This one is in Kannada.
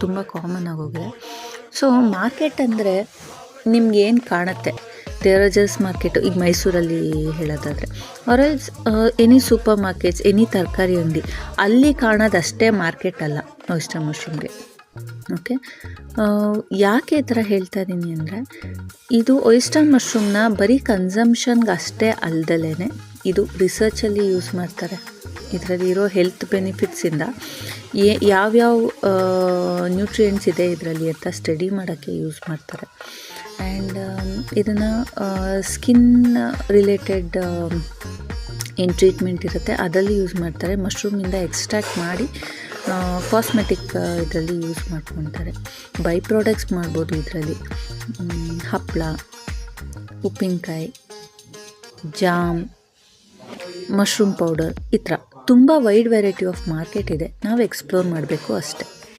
ತುಂಬ ಕಾಮನ್ ಆಗೋಗಿದೆ. ಸೊ ಮಾರ್ಕೆಟ್ ಅಂದರೆ ನಿಮ್ಗೇನು ಕಾಣುತ್ತೆ, ದೇವರಾಜಸ್ ಮಾರ್ಕೆಟು ಈಗ ಮೈಸೂರಲ್ಲಿ ಹೇಳೋದಾದರೆ, ಆರಲ್ಸ್ ಎನಿ ಸೂಪರ್ ಮಾರ್ಕೆಟ್ಸ್, ಎನಿ ತರಕಾರಿ ಅಂಗಡಿ, ಅಲ್ಲಿ ಕಾಣೋದಷ್ಟೇ ಮಾರ್ಕೆಟ್ ಅಲ್ಲ ಆಯಿಸ್ಟರ್ ಮಶ್ರೂಮ್ಗೆ. ಓಕೆ, ಯಾಕೆ ಈ ಥರ ಹೇಳ್ತಾ ಇದ್ದೀನಿ ಅಂದರೆ, ಇದು ಆಯಿಸ್ಟರ್ ಮಶ್ರೂಮ್ನ ಬರೀ ಕನ್ಸಂಪ್ಷನ್ಗೆ ಅಷ್ಟೇ ಅಲ್ದಲೇ ಇದು ರಿಸರ್ಚಲ್ಲಿ ಯೂಸ್ ಮಾಡ್ತಾರೆ. ಇದರಲ್ಲಿರೋ ಹೆಲ್ತ್ ಬೆನಿಫಿಟ್ಸಿಂದ ಯಾವ್ಯಾವ ನ್ಯೂಟ್ರಿಯೆಂಟ್ಸ್ ಇದೆ ಇದರಲ್ಲಿ ಅಂತ ಸ್ಟಡಿ ಮಾಡೋಕ್ಕೆ ಯೂಸ್ ಮಾಡ್ತಾರೆ. ಆ್ಯಂಡ್ ಇದನ್ನು ಸ್ಕಿನ್ ರಿಲೇಟೆಡ್ ಏನು ಟ್ರೀಟ್ಮೆಂಟ್ ಇರುತ್ತೆ ಅದರಲ್ಲಿ ಯೂಸ್ ಮಾಡ್ತಾರೆ. ಮಶ್ರೂಮಿಂದ ಎಕ್ಸ್ಟ್ರಾಕ್ಟ್ ಮಾಡಿ ಕಾಸ್ಮೆಟಿಕ್ ಇದರಲ್ಲಿ ಯೂಸ್ ಮಾಡ್ಕೊತಾರೆ. ಬೈ ಪ್ರಾಡಕ್ಟ್ಸ್ ಮಾಡ್ಬೋದು ಇದರಲ್ಲಿ, ಹಪ್ಪಳ, ಉಪ್ಪಿನಕಾಯಿ, ಜಾಮ್, ಮಶ್ರೂಮ್ ಪೌಡರ್, ಈ ಥರ ತುಂಬ ವೈಡ್ ವೆರೈಟಿ ಆಫ್ ಮಾರ್ಕೆಟ್ ಇದೆ. ನಾವು ಎಕ್ಸ್ಪ್ಲೋರ್ ಮಾಡಬೇಕು ಅಷ್ಟೆ.